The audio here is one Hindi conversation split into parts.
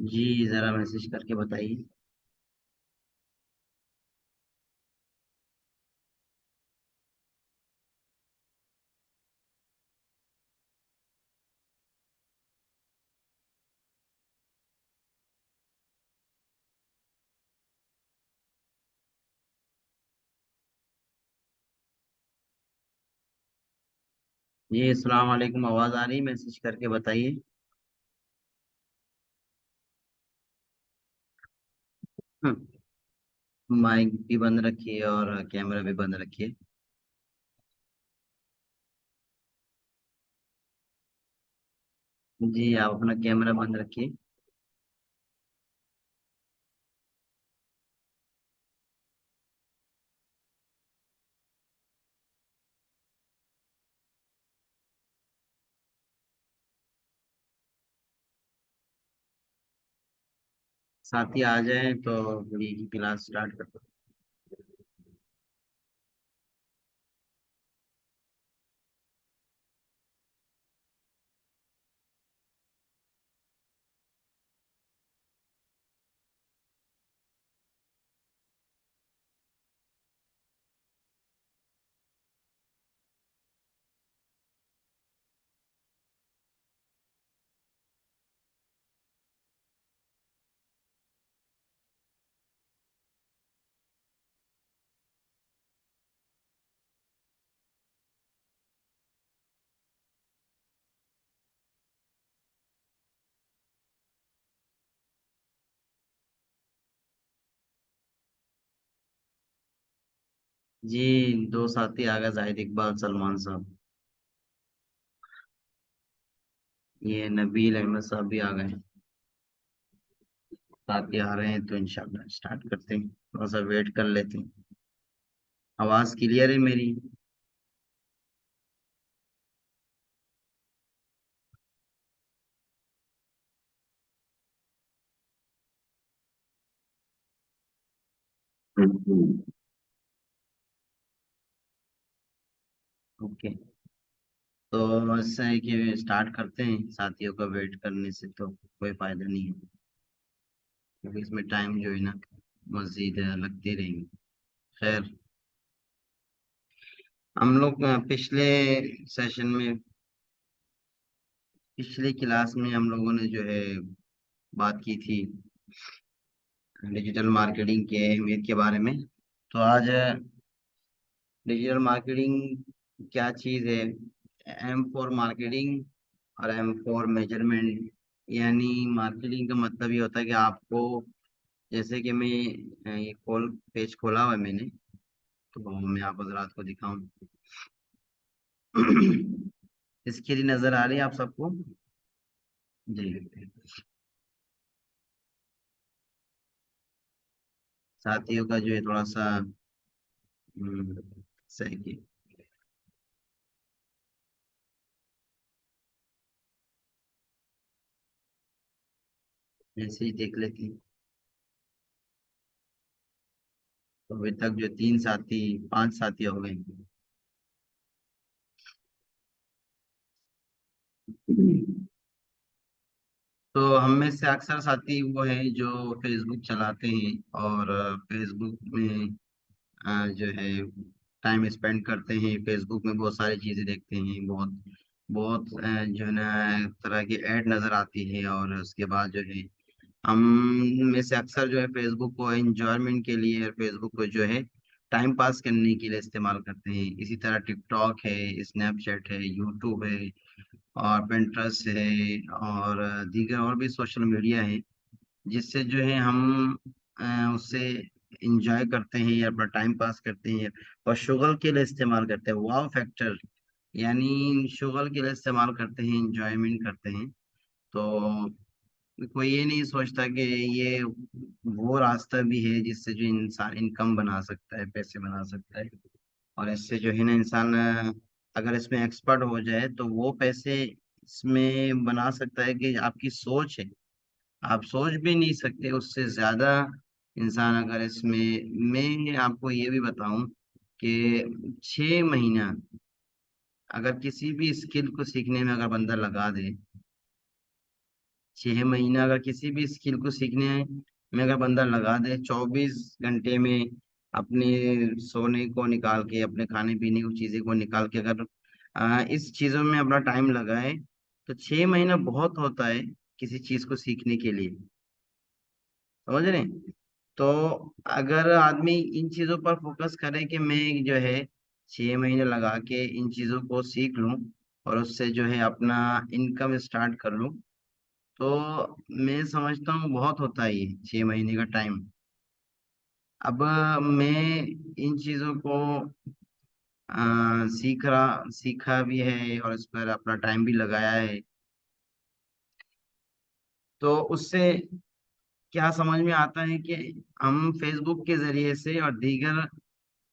जी जरा मैसेज करके बताइए। जी अस्सलाम वालेकुम, आवाज आ रही, मैसेज करके बताइए। माइक भी बंद रखिए और कैमरा भी बंद रखिए। जी आप अपना कैमरा बंद रखिए। साथी आ जाए तो ये की क्लास स्टार्ट कर दो। जी दो साथी आ गए, जाहिद इकबाल सलमान साहब। ये नबील अहमद साहब भी आ गए। साथी आ रहे हैं तो इंशाल्लाह स्टार्ट करते हैं, थोड़ा सा वेट कर लेते हैं। आवाज क्लियर है मेरी? ओके। तो ऐसा है कि स्टार्ट करते हैं, साथियों का वेट करने से तो कोई फायदा नहीं है, क्योंकि इसमें टाइम जो है ना मजीद लगते रहेंगे। खैर, हम लोग पिछले सेशन में, पिछली क्लास में हम लोगों ने जो है बात की थी डिजिटल मार्केटिंग के अहमियत के बारे में। तो आज डिजिटल मार्केटिंग क्या चीज़ है, एम फॉर मार्केटिंग और एम फॉर मेजरमेंट। यानी मार्केटिंग का मतलब ये होता है कि आपको, जैसे कि मैं ये खोल पेज खोला हुआ है मैंने, तो मैं आप हजरात को दिखाऊं। स्क्रीन नजर आ रही है आप सबको? जी। साथियों का जो है थोड़ा सा सही की मैसेज देख लेते हैं। तो अभी तक जो तीन साथी, पांच साथी हो गए। तो हम में से अक्सर साथी वो हैं जो फेसबुक चलाते हैं और फेसबुक में जो है टाइम स्पेंड करते हैं। फेसबुक में बहुत सारी चीजें देखते हैं, बहुत बहुत जो है ना तरह की ऐड नजर आती है। और उसके बाद जो है हम में से अक्सर जो है फेसबुक को एंजॉयमेंट के लिए और फेसबुक को जो है टाइम पास करने के लिए इस्तेमाल करते हैं। इसी तरह टिकटॉक है, स्नैपचैट है, यूट्यूब है और पिंटरेस्ट है और दीगर और भी सोशल मीडिया है, जिससे जो है हम उससे इंजॉय करते हैं या अपना टाइम पास करते हैं और शुगल के लिए इस्तेमाल करते हैं। वाव फैक्टर, यानी शुगल के लिए इस्तेमाल करते हैं, इंजॉयमेंट करते हैं। तो कोई ये नहीं सोचता कि ये वो रास्ता भी है जिससे जो इंसान इनकम बना सकता है, पैसे बना सकता है। और इससे जो है ना इंसान अगर इसमें एक्सपर्ट हो जाए तो वो पैसे इसमें बना सकता है कि आपकी सोच है, आप सोच भी नहीं सकते उससे ज्यादा। इंसान अगर इसमें, मैं आपको ये भी बताऊं कि 6 महीना अगर किसी भी स्किल को सीखने में अगर बंदा लगा दे, 6 महीना अगर किसी भी स्किल को सीखने में अगर बंदा लगा दे, 24 घंटे में अपने सोने को निकाल के, अपने खाने पीने की चीजें को निकाल के अगर इस चीजों में अपना टाइम लगाए, तो 6 महीना बहुत होता है किसी चीज को सीखने के लिए। समझ रहे हैं? तो अगर आदमी इन चीजों पर फोकस करे कि मैं जो है 6 महीने लगा के इन चीजों को सीख लूं और उससे जो है अपना इनकम स्टार्ट कर लूं, तो मैं समझता हूँ बहुत होता है ये 6 महीने का टाइम। अब मैं इन चीजों को सीखा भी है और इस पर अपना टाइम भी लगाया है। तो उससे क्या समझ में आता है कि हम फेसबुक के जरिए से और दीगर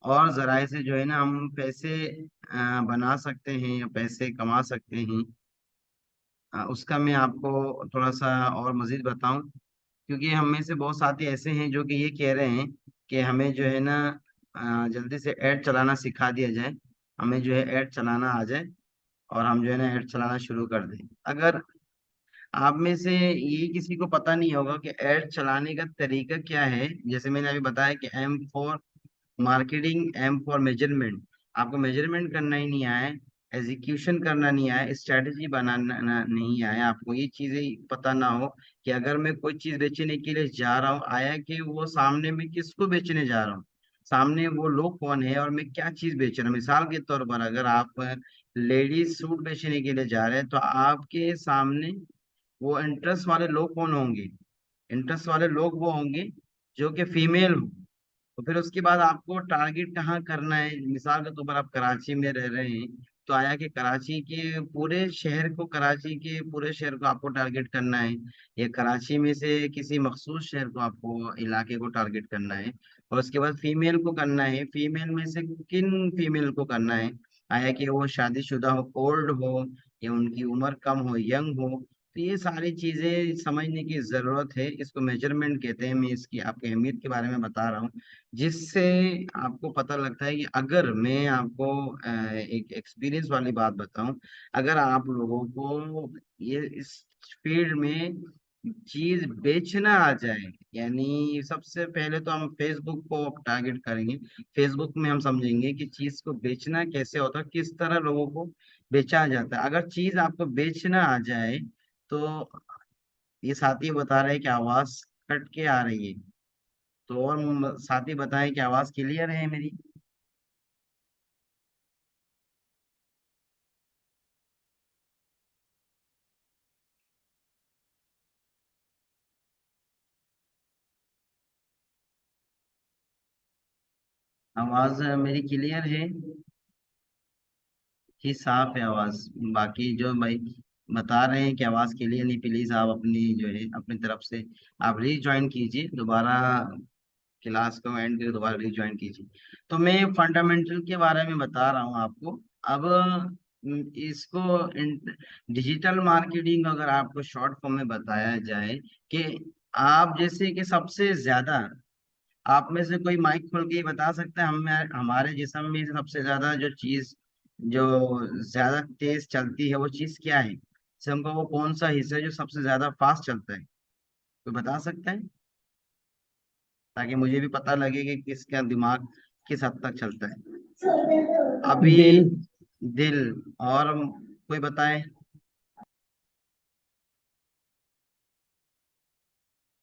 और जराए से जो है ना हम पैसे बना सकते हैं या पैसे कमा सकते हैं। उसका मैं आपको थोड़ा सा और मजीद बताऊं, क्योंकि हम में से बहुत साथी ऐसे हैं जो कि ये कह रहे हैं कि हमें जो है ना जल्दी से ऐड चलाना सिखा दिया जाए, हमें जो है ऐड चलाना आ जाए और हम जो है ना ऐड चलाना शुरू कर दें। अगर आप में से ये किसी को पता नहीं होगा कि ऐड चलाने का तरीका क्या है, जैसे मैंने अभी बताया कि m for marketing, m for measurement. आपको मेजरमेंट करना ही नहीं आए, एग्जीक्यूशन करना नहीं आए, स्ट्रैटेजी बनाना नहीं आए, आपको ये चीजें पता ना हो कि अगर मैं कोई चीज बेचने के लिए जा रहा हूँ, आया कि वो सामने में किसको बेचने जा रहा हूँ, सामने वो लोग कौन है और मैं क्या चीज बेच रहा हूँ। मिसाल के तौर पर अगर आप लेडीज सूट बेचने के लिए जा रहे हैं, तो आपके सामने वो इंटरेस्ट वाले लोग कौन होंगे? इंटरेस्ट वाले लोग वो होंगे जो कि फीमेल हो। तो फिर उसके बाद आपको टारगेट कहाँ करना है? मिसाल के तौर पर आप कराची में रह रहे हैं, तो आया कि कराची के पूरे शहर को आपको टारगेट करना है, या कराची में से किसी मखसूस शहर को, आपको इलाके को टारगेट करना है। और उसके बाद फीमेल को करना है, फीमेल में से किन फीमेल को करना है? आया कि वो शादीशुदा हो, ओल्ड हो, या उनकी उम्र कम हो, यंग हो। तो ये सारी चीजें समझने की जरूरत है, इसको मेजरमेंट कहते हैं। मैं इसकी आपकी अहमियत के बारे में बता रहा हूँ, जिससे आपको पता लगता है कि अगर मैं आपको एक एक्सपीरियंस वाली बात बताऊं, अगर आप लोगों को ये इस फील्ड में चीज बेचना आ जाए, यानी सबसे पहले तो हम फेसबुक को टारगेट करेंगे। फेसबुक में हम समझेंगे कि चीज को बेचना कैसे होता है, किस तरह लोगों को बेचा जाता है। अगर चीज आपको बेचना आ जाए, तो ये साथी बता रहे हैं कि आवाज कट के आ रही है, तो और साथी बताएं कि आवाज क्लियर है मेरी? आवाज मेरी क्लियर है कि साफ है आवाज? बाकी जो भाई बता रहे हैं कि आवाज क्लियर नहीं, प्लीज आप अपनी जो है अपनी तरफ से आप रीज्वाइन कीजिए दोबारा, क्लास को एंड करके दोबारा रीज्वाइन कीजिए। तो मैं फंडामेंटल के बारे में बता रहा हूँ आपको। अब इसको डिजिटल मार्केटिंग अगर आपको शॉर्ट फॉर्म में बताया जाए कि आप जैसे कि सबसे ज्यादा, आप में से कोई माइक खोल के ये बता सकता है हम हमारे जिस्म में से सबसे ज्यादा जो चीज जो ज्यादा तेज चलती है वो चीज क्या है? जिसम का वो कौन सा हिस्सा है जो सबसे ज्यादा फास्ट चलता है? कोई बता सकता है, ताकि मुझे भी पता लगे कि किसका दिमाग किस हद तक चलता है अभी? दिल। दिल। और कोई बताए?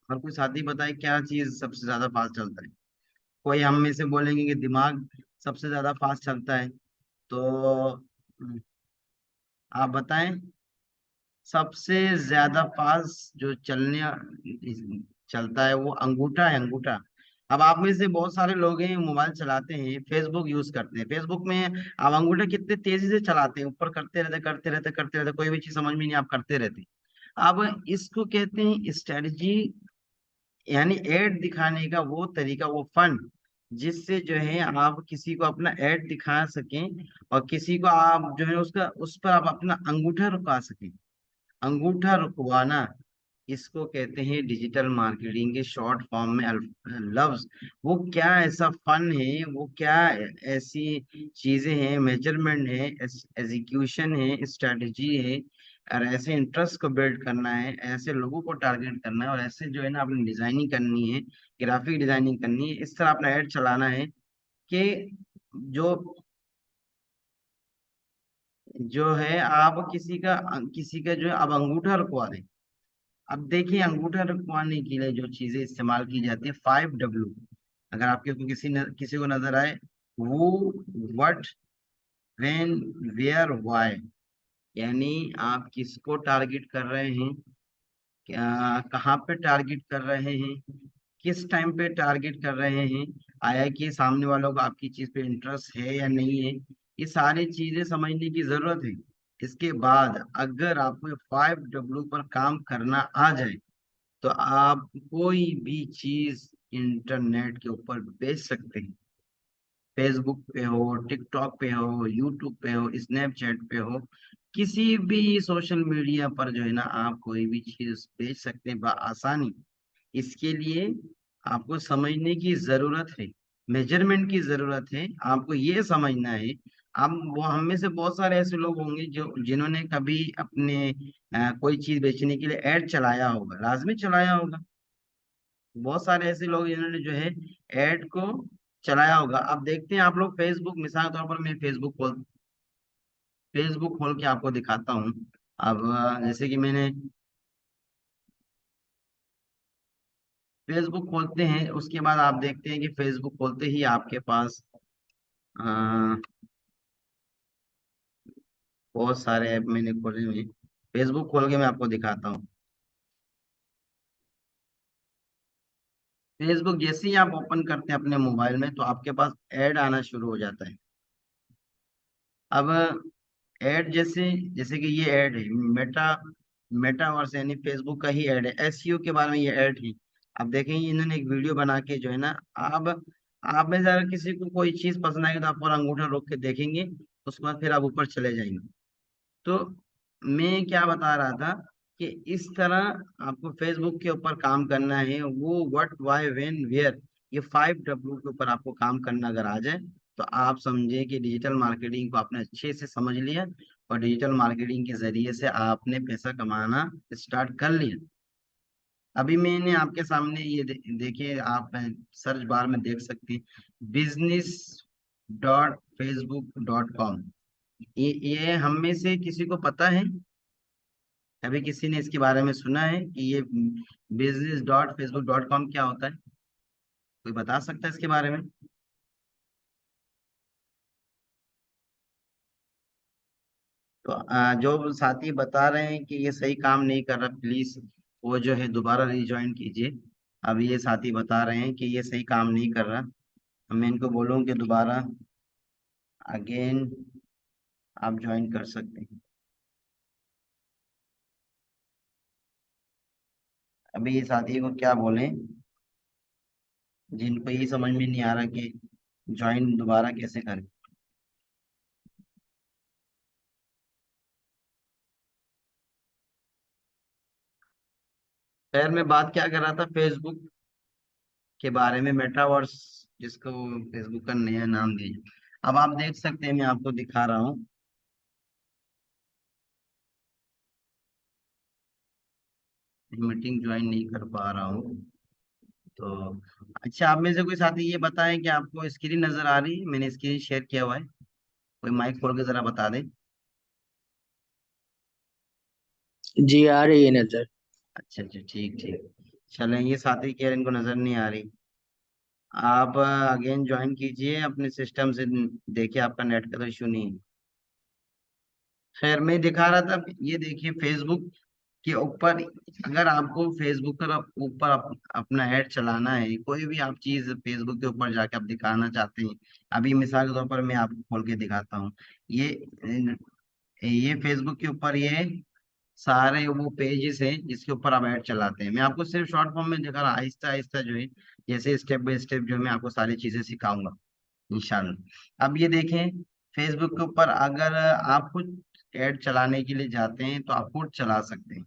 और कोई साथी बताए क्या चीज सबसे ज्यादा फास्ट चलता है? कोई हम में से बोलेंगे कि दिमाग सबसे ज्यादा फास्ट चलता है, तो आप बताएं। सबसे ज्यादा फास्ट जो चलता है वो अंगूठा है, अंगूठा। अब आप में से बहुत सारे लोग हैं मोबाइल चलाते हैं, फेसबुक यूज करते हैं, फेसबुक में आप अंगूठा कितने तेजी से चलाते हैं, ऊपर करते रहते करते रहते करते रहते, कोई भी चीज समझ में नहीं, आप करते रहते। अब इसको कहते हैं स्ट्रेटजी, यानी एड दिखाने का वो तरीका, वो फन, जिससे जो है आप किसी को अपना एड दिखा सकें और किसी को आप जो है उसका उस पर आप अपना अंगूठा रुका सकें। अंगूठा रुकवाना, इसको कहते हैं डिजिटल मार्केटिंग के शॉर्ट फॉर्म में लफ्ज। वो क्या ऐसा फन है, वो क्या ऐसी चीजें हैं, मेजरमेंट है, एग्जीक्यूशन है, स्ट्रेटजी है, और ऐसे इंटरेस्ट को बिल्ड करना है, ऐसे लोगों को टारगेट करना है, और ऐसे जो है ना अपनी डिजाइनिंग करनी है, ग्राफिक डिजाइनिंग करनी है, इस तरह अपना ऐड चलाना है कि जो जो है आप किसी का जो है अब अंगूठा रुकवा दें। अब देखिए अंगूठा रुकवाने के लिए जो चीजें इस्तेमाल की जाती है, 5W। अगर आपके को किसी को नजर आए, वो, व्हाट, व्हेन, वेयर, व्हाई, यानी आप किसको टारगेट कर रहे हैं, क्या कहाँ पे टारगेट कर रहे हैं, किस टाइम पे टारगेट कर रहे हैं, आया कि सामने वालों को आपकी चीज पे इंटरेस्ट है या नहीं है, ये सारी चीजें समझने की जरूरत है। इसके बाद अगर आपको 5W पर काम करना आ जाए, तो आप कोई भी चीज इंटरनेट के ऊपर बेच सकते हैं। फेसबुक पे हो, टिकटॉक पे हो, यूट्यूब पे हो, स्नैपचैट पे हो, किसी भी सोशल मीडिया पर जो है ना आप कोई भी चीज बेच सकते हैं आसानी। इसके लिए आपको समझने की जरूरत है, मेजरमेंट की जरूरत है, आपको ये समझना है। हम वो हम में से बहुत सारे ऐसे लोग होंगे जो जिन्होंने कभी अपने कोई चीज बेचने के लिए ऐड चलाया होगा, लाजमी चलाया होगा। बहुत सारे ऐसे लोग जिन्होंने जो है ऐड को चलाया होगा। अब देखते हैं आप लोग फेसबुक, मिसाल के तौर पर मैं फेसबुक खोल के आपको दिखाता हूँ। अब जैसे कि मैंने फेसबुक खोलते हैं, उसके बाद आप देखते हैं कि फेसबुक खोलते ही आपके पास अ, बहुत सारे ऐप मैंने खोले हुए हैं। फेसबुक खोल के मैं आपको दिखाता हूँ। फेसबुक जैसे ही आप ओपन करते हैं अपने मोबाइल में, तो आपके पास ऐड आना शुरू हो जाता है। अब ऐड जैसे जैसे कि ये ऐड है, मेटावर्स यानी फेसबुक का ही ऐड है, एसईओ के बारे में ये ऐड है। अब देखेंगे इन्होंने एक वीडियो बना के जो है ना, अब आप में से अगर किसी को कोई चीज पसंद आएगी तो आप और अंगूठा रोक के देखेंगे, उसके बाद फिर आप ऊपर चले जाएंगे। तो मैं क्या बता रहा था कि इस तरह आपको फेसबुक के ऊपर काम करना है, वो व्हाट, व्हाई, व्हेन, वेयर, ये 5W के ऊपर आपको काम करना अगर आ जाए, तो आप समझे कि डिजिटल मार्केटिंग को आपने अच्छे से समझ लिया, और डिजिटल मार्केटिंग के जरिए से आपने पैसा कमाना स्टार्ट कर लिया। अभी मैंने आपके सामने ये देखिए, आप सर्च बार में देख सकते हैं, business.facebook.com। ये हम में से किसी को पता है, अभी किसी ने इसके बारे में सुना है कि ये business.facebook.com क्या होता है? कोई बता सकता है इसके बारे में? तो जो साथी बता रहे हैं कि ये सही काम नहीं कर रहा, प्लीज वो जो है दोबारा रिज्वाइन कीजिए। अब ये साथी बता रहे हैं कि ये सही काम नहीं कर रहा, मैं इनको बोलूँ कि दोबारा अगेन आप ज्वाइन कर सकते हैं। अभी ये साथी को क्या बोलें, जिनको ये समझ में नहीं आ रहा कि ज्वाइन दोबारा कैसे करें। खैर मैं बात क्या कर रहा था, फेसबुक के बारे में, मेटावर्स, जिसको फेसबुक का नया नाम दिया। अब आप देख सकते हैं, मैं आपको दिखा रहा हूँ। मीटिंग ज्वाइन नहीं कर पा रहा हूँ तो। अच्छा, आप में से कोई साथी ये बताएं कि आपको स्क्रीन नजर आ रही है? मैंने स्क्रीन शेयर किया हुआ है, कोई माइक खोल के जरा बता दें। जी आ रही है नजर। अच्छा अच्छा, ठीक ठीक। चलें, ये साथी कह रहे हैं इनको नजर नहीं आ रही। आप अगेन ज्वाइन कीजिए अपने सिस्टम से, देखिए आपका नेट का तो इशू नहीं है। खैर मैं दिखा रहा था, ये देखिए फेसबुक के ऊपर, अगर आपको फेसबुक पर ऊपर अपना ऐड चलाना है, कोई भी आप चीज फेसबुक के ऊपर जाके आप दिखाना चाहते हैं। अभी मिसाल के तौर पर मैं आपको खोल के दिखाता हूँ। ये ये फेसबुक के ऊपर ये सारे वो पेजेस हैं जिसके ऊपर आप ऐड चलाते हैं। मैं आपको सिर्फ शॉर्ट फॉर्म में दिखा रहा, आहिस्ता आहिस्ता जो है, जैसे स्टेप बाय स्टेप जो है मैं आपको सारी चीजें सिखाऊंगा इंशाल्लाह। अब ये देखें, फेसबुक के ऊपर अगर आप खुद ऐड चलाने के लिए जाते हैं तो आप खुद चला सकते हैं।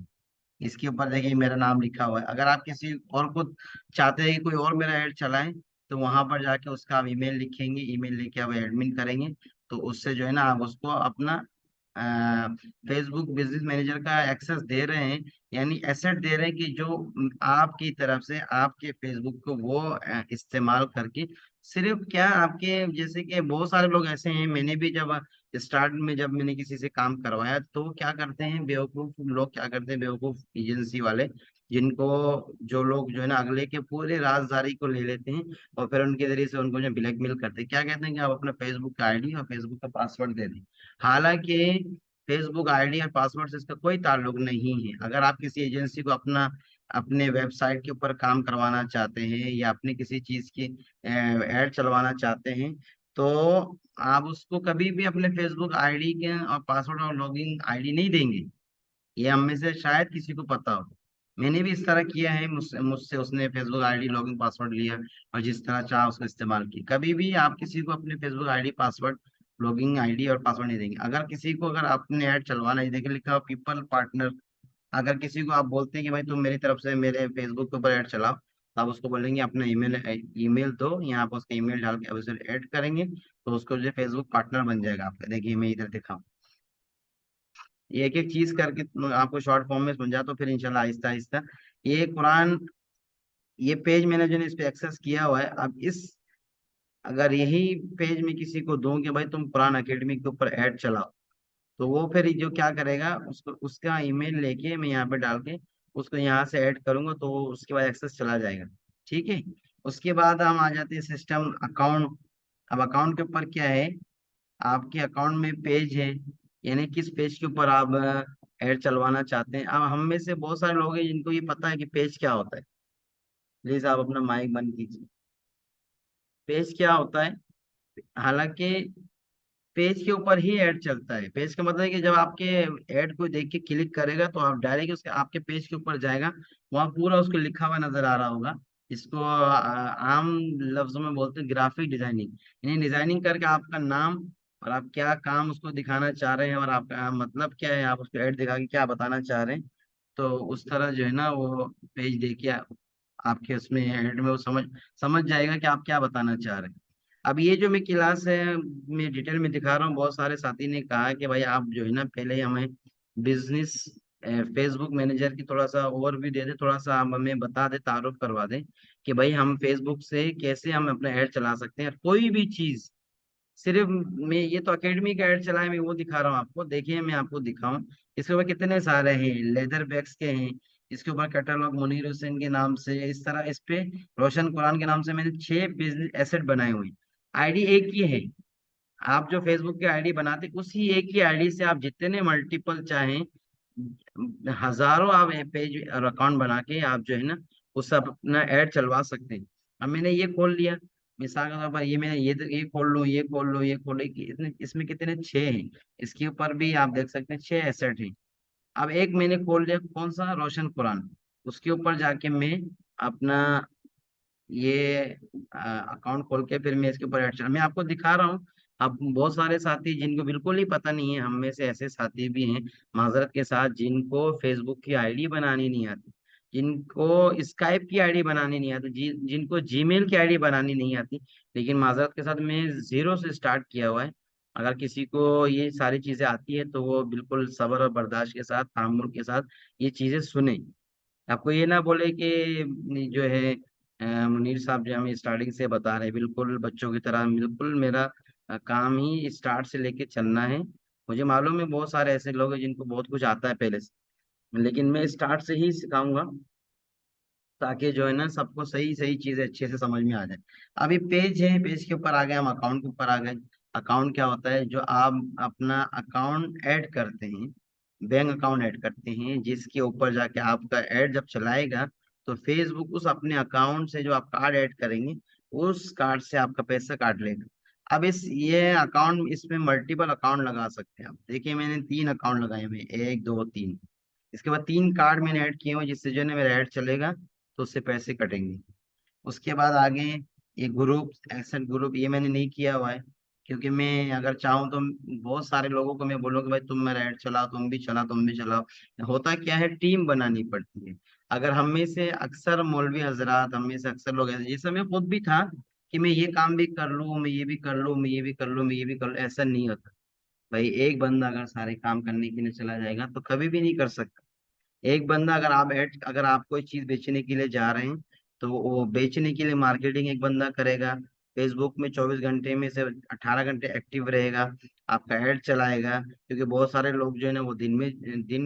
इसके ऊपर देखिए मेरा नाम लिखा हुआ है। अगर आप किसी और को चाहते हैं कि कोई और मेरा ऐड चलाए, तो वहां पर जाके उसका आप ईमेल लिखेंगे, ईमेल लेके आप एडमिन करेंगे, तो उससे जो है ना आप उसको अपना फेसबुक बिजनेस मैनेजर का एक्सेस दे रहे हैं, यानी एसेट दे रहे हैं कि जो आपकी तरफ से आपके फेसबुक को वो इस्तेमाल करके सिर्फ क्या आपके, जैसे कि बहुत सारे लोग ऐसे हैं, मैंने भी जब स्टार्ट में जब मैंने किसी से काम करवाया तो क्या करते हैं बेवकूफ लोग, क्या करते हैं बेवकूफ एजेंसी वाले, जिनको जो लोग जो है ना अगले के पूरे राजदारी को ले लेते हैं और फिर उनके जरिए से उनको जो ब्लैकमेल करते हैं। क्या कहते हैं कि आप अपना फेसबुक का आईडी और फेसबुक का पासवर्ड दे दें। हालांकि फेसबुक आईडी और पासवर्ड से इसका कोई ताल्लुक नहीं है। अगर आप किसी एजेंसी को अपना अपने वेबसाइट के ऊपर काम करवाना चाहते हैं या अपने किसी चीज की ऐड चलवाना चाहते हैं, तो आप उसको कभी भी अपने फेसबुक आईडी के और पासवर्ड और लॉगिन आईडी नहीं देंगे। ये हम में से शायद किसी को पता हो। मैंने भी इस तरह किया है, मुझसे मुझसे उसने फेसबुक आईडी लॉगिन पासवर्ड लिया और जिस तरह चाहा उसको इस्तेमाल किया। कभी भी आप किसी को अपने Facebook ID password, login ID और पासवर्ड नहीं देंगे। अगर किसी को, अगर आपने ऐड चलवाना है, देखिए लिखा हो पीपल पार्टनर, अगर किसी को आप बोलते हैं कि भाई तुम मेरी तरफ से मेरे फेसबुक के ऊपर ऐड चलाओ, तो आप उसको बोलेंगे अपना ईमेल, ईमेल दो, यहाँ पर उसका ईमेल डाल के अब उसे ऐड करेंगे, तो उसको जो फेसबुक पार्टनर बन जाएगा आपका। देखिए मैं इधर दिखाऊं, ये एक एक चीज करके आपको शॉर्ट फॉर्म में समझा, तो फिर इंशाल्लाह आहिस्ता आहिस्ता ये कुरान, ये पेज मैंने जो है इस पे एक्सेस किया हुआ है। अब इस, अगर यही पेज में किसी को दूं कि भाई तुम कुरान एकेडमी के ऊपर ऐड चलाओ, तो वो फिर जो क्या करेगा, उसको उसका ईमेल लेके मैं यहाँ पे डाल के उसको यहाँ से ऐड करूंगा, तो उसके बाद एक्सेस चला जाएगा। ठीक है। उसके बाद हम आ जाते हैं सिस्टम अकाउंट। अब अकाउंट के ऊपर क्या है, आपके अकाउंट में पेज है, यानी किस पेज के ऊपर आप ऐड चलवाना चाहते हैं। अब हम में से बहुत सारे लोग हैं जिनको ये पता है कि पेज क्या होता है। प्लीज आप अपना माइक बंद कीजिए। पेज क्या होता है, हालांकि पेज के ऊपर ही ऐड चलता है। पेज का मतलब है कि जब आपके ऐड को देख के क्लिक करेगा तो आप डायरेक्ट उसके आपके पेज के ऊपर जाएगा, वहाँ पूरा उसको लिखा हुआ नजर आ रहा होगा। इसको आम लफ्जों में बोलते हैं ग्राफिक डिजाइनिंग, यानी डिजाइनिंग करके आपका नाम और आप क्या काम उसको दिखाना चाह रहे हैं और आपका मतलब क्या है, आप उसको ऐड दिखा के क्या बताना चाह रहे हैं, तो उस तरह जो है ना वो पेज देखिए आपके उसमें ऐड में वो समझ समझ जाएगा कि आप क्या बताना चाह रहे हैं। अब ये जो मैं क्लास है मैं डिटेल में दिखा रहा हूँ, बहुत सारे साथी ने कहा कि भाई आप जो है ना पहले ही हमें बिजनेस फेसबुक मैनेजर की थोड़ा सा ओवरव्यू दे दे, थोड़ा सा आप हमें बता दे, तारुफ करवा दें कि भाई हम फेसबुक से कैसे हम अपना ऐड चला सकते हैं। कोई भी चीज, सिर्फ मैं ये तो एकेडमी का ऐड चला है, मैं वो दिखा रहा हूँ आपको। देखिए मैं आपको दिखाऊं, इसके ऊपर कितने सारे हैं, लेदर बैग्स के हैं, इसके ऊपर कैटलॉग मुनीर हुसैन के नाम से, इस तरह इस पे रोशन कुरान के नाम से मैंने 6 बिजनेस एसेट बनाए हुए हैं। आईडी एक ही है, आप जो फेसबुक की आईडी बनाते उसी एक ही आईडी से आप जितने मल्टीपल चाहें, हजारों आप पेज और अकाउंट बना के आप जो है ना उस अपना ऐड चलवा सकते हैं। अब मैंने ये खोल लिया, मिसाल के तौर पर ये मैंने ये खोल लो, ये खोल लो, ये खोल लो, इतने इसमें कितने 6 हैं। इसके ऊपर भी आप देख सकते हैं 6 एसेट हैं। अब एक मैंने खोल लिया, कौन सा, रोशन कुरान, उसके ऊपर जाके मैं अपना ये अकाउंट खोल के फिर मैं इसके ऊपर ऐड चला, मैं आपको दिखा रहा हूँ। अब बहुत सारे साथी जिनको बिल्कुल ही पता नहीं है, हम में से ऐसे साथी भी हैं माजरत के साथ, जिनको फेसबुक की आईडी बनानी नहीं आती, जिनको स्काइप की आईडी बनानी नहीं आती, जिनको जीमेल की आईडी बनानी नहीं आती। लेकिन माजरत के साथ मैं जीरो से स्टार्ट किया हुआ है। अगर किसी को ये सारी चीजें आती है तो वो बिल्कुल सब्र और बर्दाश्त के साथ, तामुल के साथ ये चीजें सुने। आपको ये ना बोले कि जो है मुनीर साहब जो हमें स्टार्टिंग से बता रहे हैं, बिल्कुल बच्चों की तरह, बिल्कुल मेरा काम ही स्टार्ट से लेके चलना है। मुझे मालूम है बहुत सारे ऐसे लोग हैं जिनको बहुत कुछ आता है पहले से, लेकिन मैं स्टार्ट से ही सिखाऊंगा, ताकि जो है ना सबको सही सही चीजें अच्छे से समझ में आ जाए। अभी पेज है, पेज के ऊपर आ गए, हम अकाउंट के ऊपर आ गए। अकाउंट क्या होता है, जो आप अपना अकाउंट ऐड करते हैं, बैंक अकाउंट ऐड करते हैं, जिसके ऊपर जाके आपका ऐड जब चलाएगा, तो फेसबुक उस अपने अकाउंट से जो आप कार्ड ऐड करेंगे, उस कार्ड से आपका पैसा काट लेगा। अब इस ये अकाउंट, इसमें मल्टीपल अकाउंट लगा सकते हैं आप। देखिए मैंने 3 अकाउंट लगाए हुए हैं, 1 2 3। इसके बाद 3 कार्ड मैंने ऐड किए हुए, जिससे जो है ना मेरा ऐड चलेगा तो उससे पैसे कटेंगे। उसके बाद आगे ये ग्रुप, एक्सेंट ग्रुप, ये मैंने नहीं किया हुआ है। क्योंकि मैं अगर चाहूँ तो बहुत सारे लोगों को मैं बोलूँ कि भाई तुम मेरा ऐड चलाओ, तुम भी चलाओ, तुम भी चलाओ। होता क्या है, टीम बनानी पड़ती है। अगर हम में से अक्सर मौलवी हजरात, हम में से अक्सर लोग ऐसे, जैसे मैं खुद भी था कि मैं ये काम भी कर लूँ, मैं ये भी कर लूँ, मैं ये भी कर लूँ, मैं ये भी कर लूँ, ऐसा नहीं होता। भाई एक बंदा अगर सारे काम करने के लिए चला जाएगा तो कभी भी नहीं कर सकता। एक बंदा, अगर आप कोई चीज बेचने के लिए जा रहे हैं, तो वो बेचने के लिए मार्केटिंग एक बंदा करेगा। फेसबुक में 24 घंटे में से 18 घंटे एक्टिव रहेगा, आपका ऐड चलाएगा। क्योंकि बहुत सारे लोग जो है ना वो दिन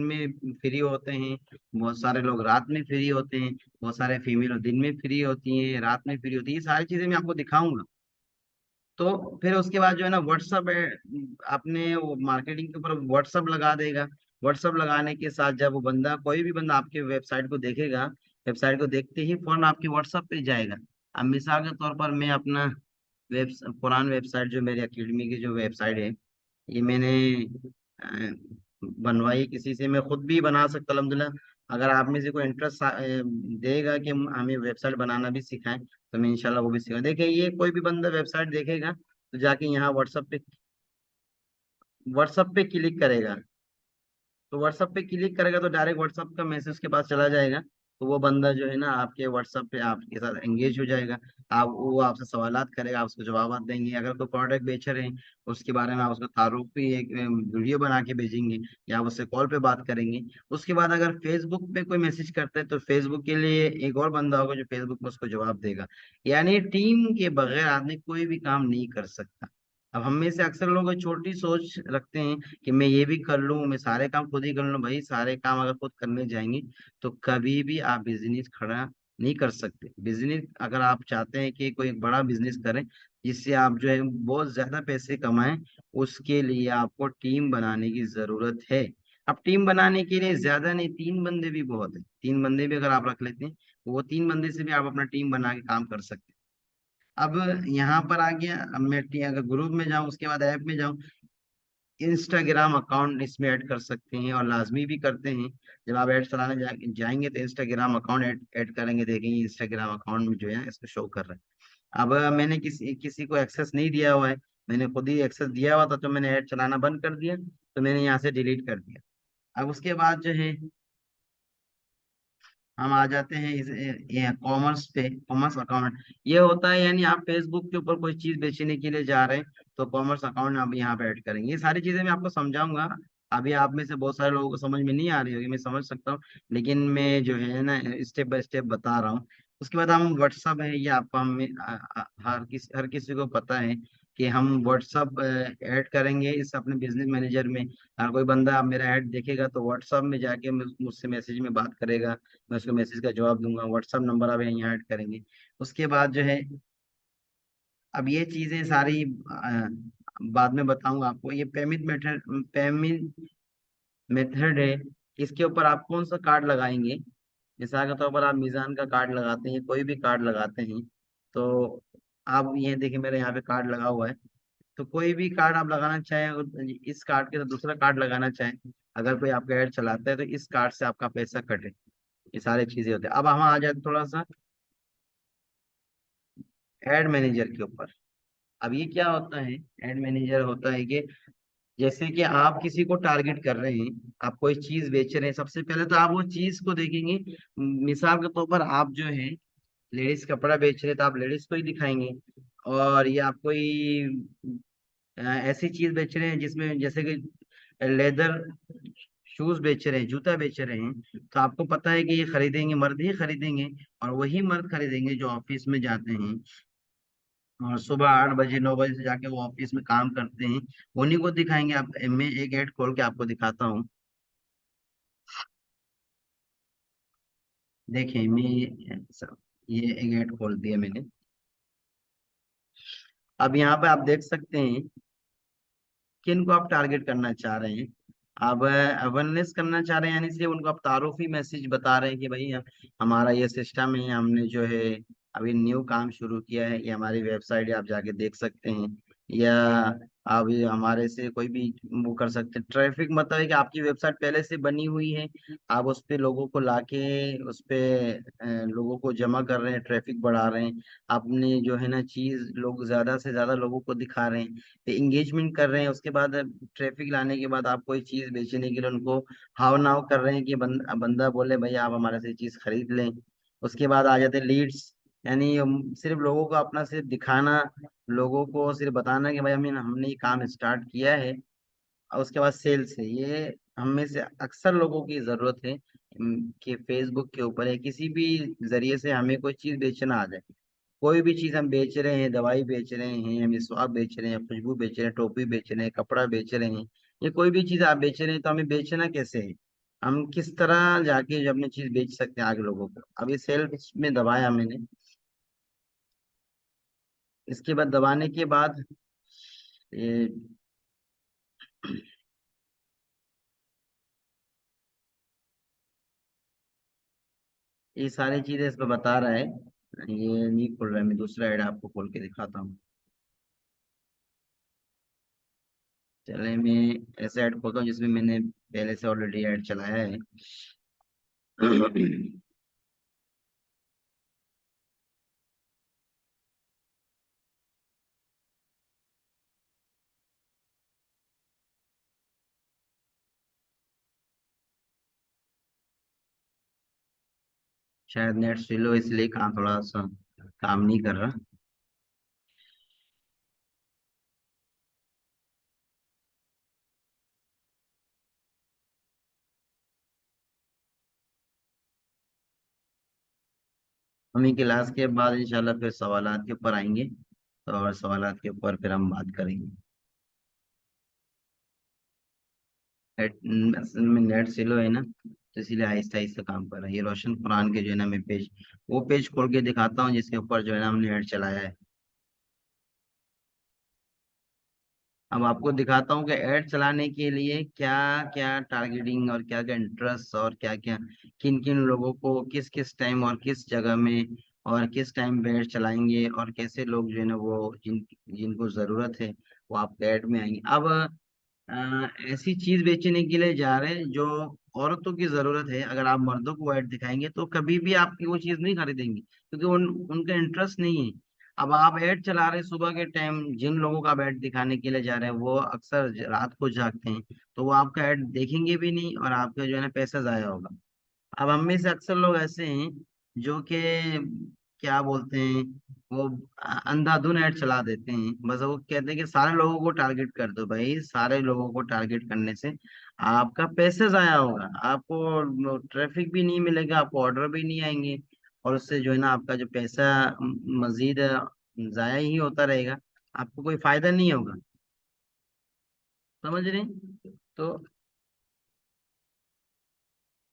में फ्री होते हैं, बहुत सारे लोग रात में फ्री होते हैं, बहुत सारे फीमेल दिन में फ्री होती हैं, रात में फ्री होती है। ये सारी चीजें मैं आपको दिखाऊंगा। तो फिर उसके बाद जो है ना व्हाट्सअप है, आपने वो मार्केटिंग के ऊपर व्हाट्सअप लगा देगा। व्हाट्सअप लगाने के साथ जब वो बंदा, कोई भी बंदा आपके वेबसाइट को देखेगा, वेबसाइट को देखते ही फौरन आपके व्हाट्सअप पे जाएगा। अब मिसाल के तौर पर मैं अपना वेब पुरान वेबसाइट, जो मेरी अकेडमी की जो वेबसाइट है, ये मैंने अ, बनवाई किसी से, मैं खुद भी बना सकता अलहमदुलिल्लाह। अगर आप में से कोई इंटरेस्ट देगा कि हमें वेबसाइट बनाना भी सिखाएं, तो मैं इंशाल्लाह वो भी सिखा। देखिए, ये कोई भी बंदा वेबसाइट देखेगा तो जाके यहाँ व्हाट्सअप पे क्लिक करेगा। तो व्हाट्सएप पे क्लिक करेगा तो डायरेक्ट व्हाट्सएप का मैसेज के पास चला जाएगा। तो वो बंदा जो है ना आपके व्हाट्सएप पे आपके साथ एंगेज हो जाएगा। आप वो आपसे सवालात करेगा, आप उसको जवाब देंगे। अगर कोई प्रोडक्ट बेच रहे हैं, उसके बारे में आप उसको तारुफी एक वीडियो बना के भेजेंगे, या आप उससे कॉल पे बात करेंगे। उसके बाद अगर फेसबुक पे कोई मैसेज करते हैं तो फेसबुक के लिए एक और बंदा होगा जो फेसबुक पे उसको जवाब देगा। यानी टीम के बगैर आदमी कोई भी काम नहीं कर सकता। अब हम में से अक्सर लोग छोटी सोच रखते हैं कि मैं ये भी कर लूं, मैं सारे काम खुद ही कर लूं। भाई सारे काम अगर खुद करने जाएंगे तो कभी भी आप बिजनेस खड़ा नहीं कर सकते। बिजनेस अगर आप चाहते हैं कि कोई एक बड़ा बिजनेस करें जिससे आप जो है बहुत ज्यादा पैसे कमाएं, उसके लिए आपको टीम बनाने की जरूरत है। अब टीम बनाने के लिए ज्यादा नहीं, 3 बंदे भी बहुत है। 3 बंदे भी अगर आप रख लेते हैं, तो वो 3 बंदे से भी आप अपना टीम बना के काम कर सकते हैं। अब यहाँ पर आ गया, अब मैं अगर ग्रुप में जाऊं, उसके बाद ऐप में जाऊं, इंस्टाग्राम अकाउंट इसमें ऐड कर सकते हैं, और लाजमी भी करते हैं। जब आप ऐड चलाने जाएंगे तो इंस्टाग्राम अकाउंट ऐड करेंगे, देखेंगे इंस्टाग्राम अकाउंट में जो है इसको शो कर रहा है। अब मैंने किसी किसी को एक्सेस नहीं दिया हुआ है, मैंने खुद ही एक्सेस दिया हुआ था, तो मैंने ऐड चलाना बंद कर दिया, तो मैंने यहाँ से डिलीट कर दिया। अब उसके बाद जो है हम आ जाते हैं ये कॉमर्स पे, कॉमर्स अकाउंट ये होता है, यानी आप फेसबुक के ऊपर कोई चीज बेचने के लिए जा रहे हैं तो कॉमर्स अकाउंट आप यहाँ पे ऐड करेंगे। ये सारी चीजें मैं आपको समझाऊंगा। अभी आप में से बहुत सारे लोगों को समझ में नहीं आ रही होगी, मैं समझ सकता हूँ, लेकिन मैं जो है ना स्टेप बाय स्टेप बता रहा हूँ। उसके बाद हम व्हाट्सअप है, ये आपको हर किसी को पता है कि हम व्हाट्सअप ऐड करेंगे इस अपने बिजनेस मैनेजर में। अगर कोई बंदा आप मेरा ऐड देखेगा तो व्हाट्सअप में जाके मुझसे मैसेज में बात करेगा, मैं उसको मैसेज का जवाब दूंगा। व्हाट्सअप नंबर आप यहाँ ऐड करेंगे। उसके बाद जो है, अब ये चीजें सारी बाद में बताऊंगा आपको। ये पेमेंट मेथड है, इसके ऊपर आप कौन सा कार्ड लगाएंगे। मिसाल के तौर पर आप मीजान का कार्ड लगाते हैं, कोई भी कार्ड लगाते हैं, तो आप ये देखिए मेरे यहाँ पे कार्ड लगा हुआ है। तो कोई भी कार्ड आप लगाना चाहें, अगर इस कार्ड के तो दूसरा कार्ड लगाना चाहें, अगर कोई आपका ऐड चलाता है तो इस कार्ड से आपका पैसा कटे। ये सारी चीजें होती है। अब हम आ जाते थोड़ा सा एड मैनेजर के ऊपर। अब ये क्या होता है, एड मैनेजर होता है कि जैसे कि आप किसी को टारगेट कर रहे हैं, आप कोई चीज बेच रहे हैं, सबसे पहले तो आप वो चीज को देखेंगे। मिसाल के तौर पर आप जो है लेडीज कपड़ा बेच रहे हैं, तो आप लेडीज को ही दिखाएंगे। और ये आप कोई ऐसी चीज बेच रहे हैं जिसमें जैसे कि लेदर शूज बेच रहे हैं, जूता बेच रहे हैं, तो आपको पता है कि ये खरीदेंगे मर्द ही खरीदेंगे, और वही मर्द खरीदेंगे जो ऑफिस में जाते हैं और सुबह 8 बजे 9 बजे से जाके वो ऑफिस में काम करते हैं। उन्हीं को दिखाएंगे। आप मैं एक ऐड खोल के आपको दिखाता हूँ। देखिए मैं ये एक ऐड खोल दिया मैंने। अब यहाँ पे आप देख सकते हैं किन को आप टारगेट करना चाह रहे हैं। आप अवेयरनेस करना चाह रहे हैं, यानी से उनको आप तारुफी मैसेज बता रहे हैं कि भाई हमारा ये सिस्टम है, हमने जो है अभी न्यू काम शुरू किया है, ये हमारी वेबसाइट है, आप जाके देख सकते हैं। या आप ये हमारे से कोई भी वो कर सकते हैं। ट्रैफिक मतलब है कि आपकी वेबसाइट पहले से बनी हुई है, आप उस पे लोगों को लाके उस पे लोगों को जमा कर रहे हैं, ट्रैफिक बढ़ा रहे हैं। आपने जो है ना चीज लोग ज्यादा से ज्यादा लोगों को दिखा रहे हैं, तो इंगेजमेंट कर रहे हैं। उसके बाद ट्रैफिक लाने के बाद आप कोई चीज बेचने के लिए उनको हाव नाव कर रहे हैं कि बंदा बोले भाई आप हमारे से चीज खरीद लें। उसके बाद आ जाते लीड्स, यानी सिर्फ लोगों को अपना सिर्फ दिखाना, लोगों को सिर्फ बताना कि भाई हमने हमने ये काम स्टार्ट किया है। और उसके बाद सेल्स है। ये हम में से अक्सर लोगों की जरूरत है कि फेसबुक के ऊपर है किसी भी जरिए से हमें कोई चीज बेचना आ जाए। कोई भी चीज हम बेच रहे हैं, दवाई बेच रहे हैं, हम मिसवाक बेच रहे हैं, खुशबू बेच रहे हैं, टोपी बेच रहे हैं, कपड़ा बेच रहे हैं, ये कोई भी चीज आप बेच रहे हैं, तो हमें बेचना कैसे है, हम किस तरह जाके जो अपनी चीज बेच सकते हैं आगे लोगों को। अब ये सेल्स में दबाया मैंने। इसके बाद दबाने के बाद ये ये सारी चीजें इस पे बता रहा है। ये नहीं खुल रहा है, मैं दूसरा ऐड आपको खोल के दिखाता हूँ। चले मैं ऐसा ऐड खोलता हूँ जिसमें मैंने पहले से ऑलरेडी ऐड चलाया है। शायद नेट स्लो इसलिए काम थोड़ा सा काम नहीं कर रहा। हम ही क्लास के बाद इंशाल्लाह फिर सवालात के ऊपर आएंगे, तो और सवालात के ऊपर फिर हम बात करेंगे। असल में नेट स्लो है ना, तो इसीलिए आहिस्ता आहिस्ता काम कर रहा है। ये रोशन कुरान के जो है ना मैं पेज, वो पेज खोल के दिखाता हूँ जिसके ऊपर जो है ना हमने ऐड चलाया है। अब आपको दिखाता हूँ कि ऐड चलाने के लिए क्या क्या टारगेटिंग और क्या क्या इंटरेस्ट और क्या क्या किन किन लोगों को किस किस टाइम और किस जगह में और किस टाइम पे ऐड चलाएंगे, और कैसे लोग जो है ना वो जिनको जरूरत है वो आपके ऐड में आएंगे। अब ऐसी चीज बेचने के लिए जा रहे हैं जो औरतों की जरूरत है। अगर आप मर्दों को ऐड दिखाएंगे तो कभी भी आपकी वो चीज नहीं खरीदेंगे, क्योंकि उनका इंटरेस्ट नहीं है। अब आप ऐड चला रहे हैं सुबह के टाइम, जिन लोगों का आप ऐड दिखाने के लिए जा रहे हैं वो अक्सर रात को जागते हैं, तो वो आपका ऐड देखेंगे भी नहीं और आपका जो है ना पैसा जाया होगा। अब हम में से अक्सर लोग ऐसे हैं जो कि क्या बोलते हैं, वो अंधाधुन ऐड चला देते हैं। बस वो कहते हैं कि सारे लोगों को टारगेट कर दो। भाई सारे लोगों को टारगेट करने से आपका पैसे जाया होगा, आपको ट्रैफिक भी नहीं मिलेगा, आपको ऑर्डर भी नहीं आएंगे, और उससे जो है ना आपका जो पैसा मजीद जाया ही होता रहेगा, आपको कोई फायदा नहीं होगा। समझ रहे हैं? तो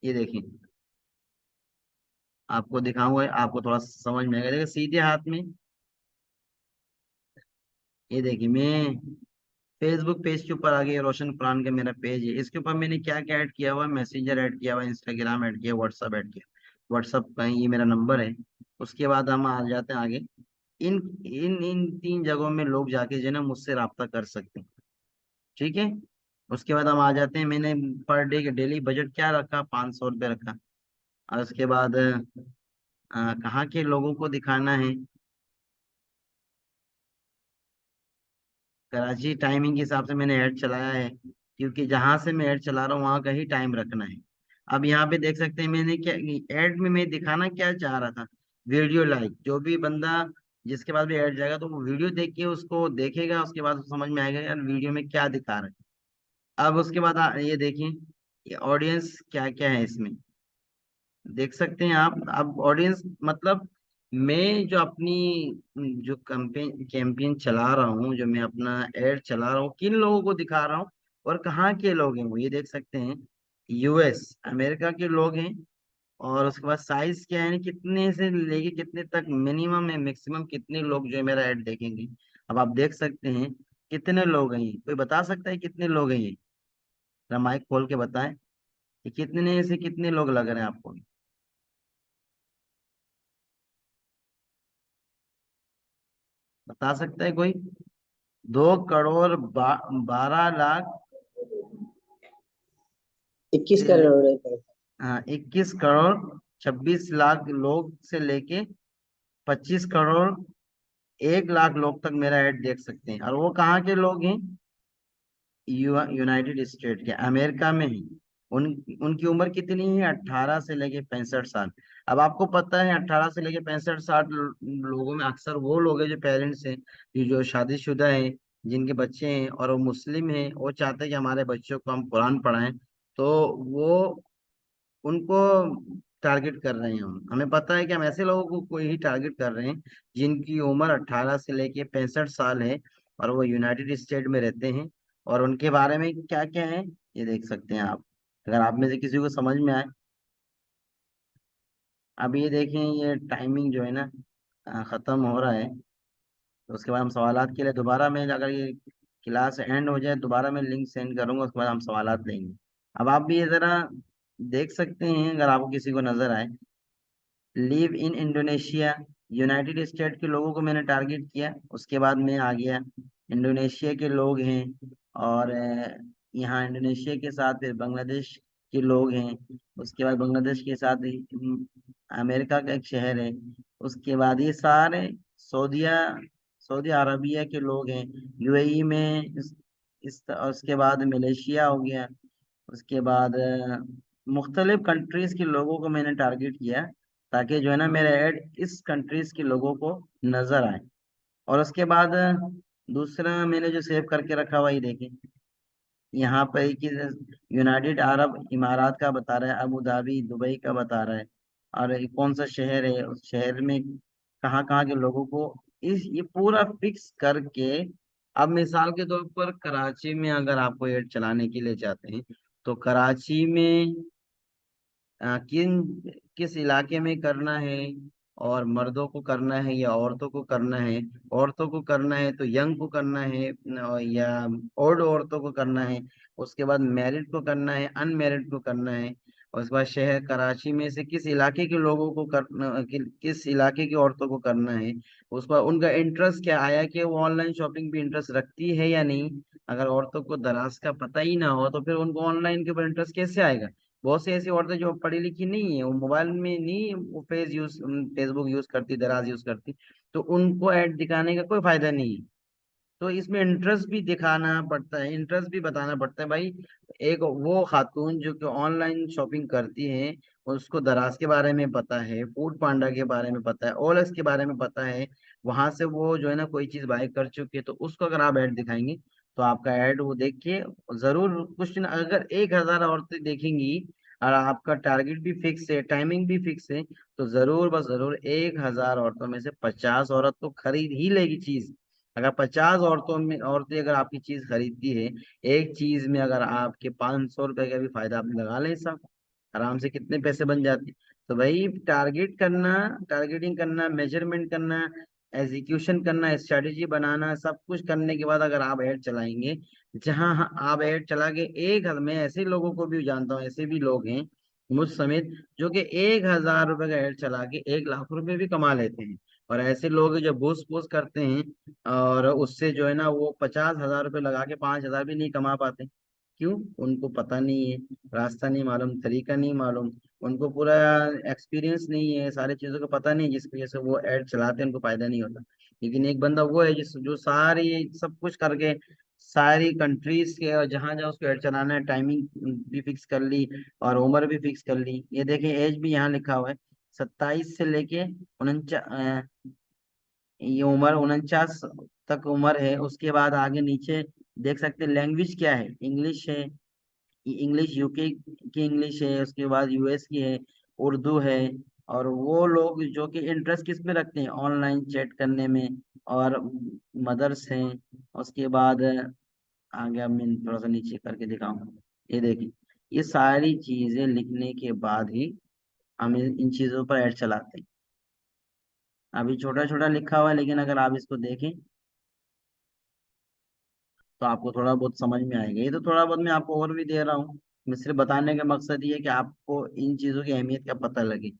ये देखिए, आपको दिखाऊंगा, आपको थोड़ा समझ में आएगा। देखिए सीधे हाथ में, ये देखिए मैं फेसबुक पेज के ऊपर आ गया। रोशन कुरान का मेरा पेज है, इसके ऊपर मैंने क्या क्या ऐड किया हुआ है, मैसेंजर ऐड किया हुआ है, इंस्टाग्राम ऐड किया, व्हाट्सअप ऐड किया। व्हाट्सअप का ये मेरा नंबर है। उसके बाद हम आ जाते हैं आगे। इन इन इन तीन जगहों में लोग जाके जो है ना मुझसे रब्ता कर सकते हैं। ठीक है। उसके बाद हम आ जाते हैं, मैंने पर डे का डेली बजट क्या रखा, 500 रुपये रखा। और उसके बाद कहाँ के लोगों को दिखाना है, कराची टाइमिंग के हिसाब से मैंने ऐड चलाया है, क्योंकि जहां से मैं ऐड चला रहा हूँ वहां का ही टाइम रखना है। अब यहाँ पे देख सकते हैं मैंने क्या ऐड में मैं दिखाना क्या चाह रहा था, वीडियो लाइक। जो भी बंदा जिसके पास भी ऐड जाएगा तो वो वीडियो देख के उसको देखेगा, उसके बाद उसको समझ में आएगा यार वीडियो में क्या दिखा रहा है। अब उसके बाद ये देखिए, ये ऑडियंस क्या क्या है इसमें, देख सकते हैं आप। अब ऑडियंस मतलब मैं जो अपनी जो कैंपेन चला रहा हूँ, जो मैं अपना एड चला रहा हूँ, किन लोगों को दिखा रहा हूँ और कहाँ के लोग हैं वो ये देख सकते हैं। यूएस अमेरिका के लोग हैं। और उसके बाद साइज क्या है, कितने से लेके कितने तक मिनिमम है मैक्सिमम कितने लोग जो है मेरा ऐड देखेंगे। अब आप देख सकते हैं कितने लोग हैं ये। कोई बता सकता है कितने लोग हैं ये? जरा माइक खोल के बताएं कि कितने से कितने लोग लग रहे हैं आपको, बता सकता है कोई? 2 करोड़ 12 लाख 21 से ले, करोड़ है। हाँ, 21 करोड़ 26 लाख लोग से लेके 25 करोड़ 1 लाख लोग तक मेरा ऐड देख सकते हैं। और वो कहाँ के लोग हैं? यूनाइटेड स्टेट के, अमेरिका में ही। उन उनकी उम्र कितनी है? 18 से लेके 65 साल। अब आपको पता है 18 से लेके 65 साल लोगों में अक्सर वो लोग हैं जो पेरेंट्स हैं, जो शादीशुदा हैं, जिनके बच्चे हैं और वो मुस्लिम हैं। वो चाहते हैं कि हमारे बच्चों को हम कुरान पढ़ाएं। तो वो उनको टारगेट कर रहे हैं हम। हमें पता है कि हम ऐसे लोगों को ही टारगेट कर रहे हैं जिनकी उम्र 18 से लेके 65 साल है और वो यूनाइटेड स्टेट में रहते हैं। और उनके बारे में क्या क्या है ये देख सकते हैं आप, अगर आप में से किसी को समझ में आए। अब ये देखें, ये टाइमिंग जो है ना खत्म हो रहा है। तो उसके बाद हम सवालात के लिए दोबारा, मैं अगर ये क्लास एंड हो जाए दोबारा मैं लिंक सेंड करूंगा, उसके बाद हम सवालात लेंगे। अब आप भी ये जरा देख सकते हैं अगर आपको किसी को नजर आए। Live in Indonesia, United state के लोगों को मैंने टारगेट किया, उसके बाद मैं आ गया इंडोनेशिया के लोग हैं। और यहाँ इंडोनेशिया के साथ फिर बांग्लादेश के लोग हैं। उसके बाद बांग्लादेश के साथ ही अमेरिका का एक शहर है। उसके बाद ये सारे सऊदिया सऊदी अरबिया के लोग हैं, यूएई में। उसके बाद मलेशिया हो गया। उसके बाद मुख्तलिफ कंट्रीज के लोगों को मैंने टारगेट किया, ताकि जो है ना मेरा ऐड इस कंट्रीज के लोगों को नजर आए। और उसके बाद दूसरा मैंने जो सेव करके रखा हुआ ये देखें, यहाँ पर कि यूनाइटेड अरब इमारात का बता रहा है, अबू धाबी दुबई का बता रहा है। और ये कौन सा शहर है, उस शहर में कहाँ कहाँ के लोगों को, इस ये पूरा फिक्स करके। अब मिसाल के तौर पर कराची में अगर आपको ऐड चलाने के लिए चाहते हैं, तो कराची में किस इलाके में करना है, और मर्दों को करना है या औरतों को करना है। औरतों को करना है तो यंग को करना है या ओल्ड औरतों को करना है। उसके बाद मैरिड को करना है, अनमैरिड को करना है। और उसके बाद शहर कराची में से किस इलाके के लोगों को करना, किस इलाके की औरतों को करना है। उसके बाद उनका इंटरेस्ट क्या आया कि वो ऑनलाइन शॉपिंग पे इंटरेस्ट रखती है या नहीं। अगर औरतों को दराज का पता ही ना हो तो फिर उनको ऑनलाइन के ऊपर इंटरेस्ट कैसे आएगा। बहुत सी ऐसी औरतें जो पढ़ी लिखी नहीं है, वो मोबाइल में नहीं वो फेसबुक यूज करती, दराज यूज करती, तो उनको ऐड दिखाने का कोई फायदा नहीं है। तो इसमें इंटरेस्ट भी दिखाना पड़ता है, इंटरेस्ट भी बताना पड़ता है भाई। एक वो खातून जो कि ऑनलाइन शॉपिंग करती है, उसको दराज के बारे में पता है, फूड पांडा के बारे में पता है, ओएलएक्स के बारे में पता है, वहां से वो जो है ना कोई चीज बाय कर चुकी है, तो उसको अगर आप ऐड दिखाएंगे तो आपका ऐड वो देख के जरूर कुछ न, अगर 1,000 औरतें देखेंगी और आपका टारगेट भी फिक्स है, टाइमिंग भी फिक्स है, तो जरूर बस जरूर 1,000 औरतों में से 50 औरत तो खरीद ही लेगी चीज। अगर 50 औरतें अगर आपकी चीज खरीदती है, एक चीज में अगर आपके 500 रुपए का भी फायदा आप लगा लें सब, आराम से कितने पैसे बन जाते हैं। तो भाई टारगेट करना, टारगेटिंग करना, मेजरमेंट करना, एग्जीक्यूशन करना, स्ट्रेटेजी बनाना, सब कुछ करने के बाद अगर आप ऐड चलाएंगे, जहां आप ऐड चला के एक मैं ऐसे लोगों को भी जानता हूँ, ऐसे भी लोग हैं मुझ समेत, जो कि 1,000 रुपए का ऐड चला के 1 लाख रुपए भी कमा लेते हैं। और ऐसे लोग जो बूस बूस करते हैं और उससे जो है ना वो 50,000 रुपये लगा के 5,000 भी नहीं कमा पाते। क्यों? उनको पता नहीं है, रास्ता नहीं मालूम, तरीका नहीं मालूम, उनको पूरा एक्सपीरियंस नहीं है, सारी चीजों का पता नहीं, जिसकी वजह से वो ऐड चलाते हैं, उनको फायदा नहीं होता। लेकिन एक बंदा वो है जिस जो सारी सब कुछ करके सारी कंट्रीज के, और जहां जहां उसको ऐड चलाना है टाइमिंग भी फिक्स कर ली और उम्र भी फिक्स कर ली। ये देखें एज भी यहाँ लिखा हुआ है, 27 से लेके 49, ये उम्र 49 तक उम्र है। उसके बाद आगे नीचे देख सकते हैं लैंग्वेज क्या है, इंग्लिश है। इंग्लिश यूके की इंग्लिश है, उसके बाद यूएस की है, उर्दू है। और वो लोग जो कि इंटरेस्ट किस में रखते हैं, ऑनलाइन चैट करने में, और मदर्स हैं। उसके बाद आगे अब मैं थोड़ा सा नीचे करके दिखाऊं, ये देखिए, ये सारी चीजें लिखने के बाद ही हम इन चीजों पर ऐड चलाते हैं। अभी छोटा छोटा लिखा हुआ है, लेकिन अगर आप इसको देखें तो आपको थोड़ा बहुत समझ में आएगा। ये तो थोड़ा बहुत मैं आपको और भी दे रहा हूँ, मैं सिर्फ बताने का मकसद ये है कि आपको इन चीज़ों की अहमियत का पता लगे।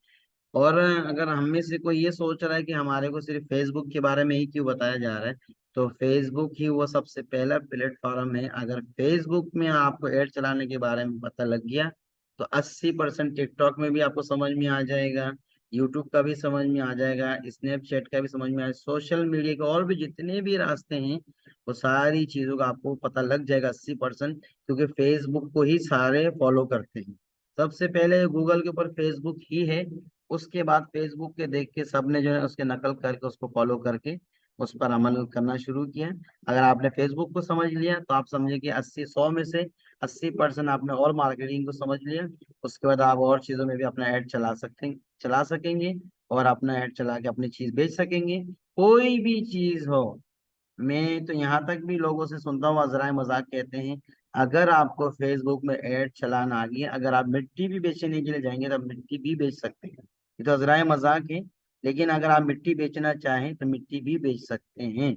और अगर हम में से कोई ये सोच रहा है कि हमारे को सिर्फ फेसबुक के बारे में ही क्यों बताया जा रहा है, तो फेसबुक ही वो सबसे पहला प्लेटफॉर्म है। अगर फेसबुक में आपको ऐड चलाने के बारे में पता लग गया तो 80% टिकटॉक में भी आपको समझ में आ जाएगा, यूट्यूब का भी समझ में आ जाएगा, स्नैपचैट का भी समझ में आ जाएगा, सोशल मीडिया के और भी जितने भी रास्ते हैं वो सारी चीजों का आपको पता लग जाएगा 80%। क्योंकि फेसबुक को ही सारे फॉलो करते हैं। सबसे पहले गूगल के ऊपर फेसबुक ही है, उसके बाद फेसबुक के देख के सबने जो है उसके नकल करके उसको फॉलो करके उस पर अमल करना शुरू किया। अगर आपने फेसबुक को समझ लिया तो आप समझे कि 80 100 में से 80% आपने और मार्केटिंग को समझ लिया। उसके बाद आप और चीजों में भी अपना ऐड चला सकेंगे और अपना ऐड चला के अपनी चीज बेच सकेंगे। कोई भी चीज हो, मैं तो यहाँ तक भी लोगों से सुनता हूँ, अजराय मजाक कहते हैं, अगर आपको फेसबुक में ऐड चलाना आ गया, अगर आप मिट्टी भी बेचने के लिए जाएंगे तो आप मिट्टी भी बेच सकते हैं। ये तो अजराय मजाक है, लेकिन अगर आप मिट्टी बेचना चाहें तो मिट्टी भी बेच सकते हैं।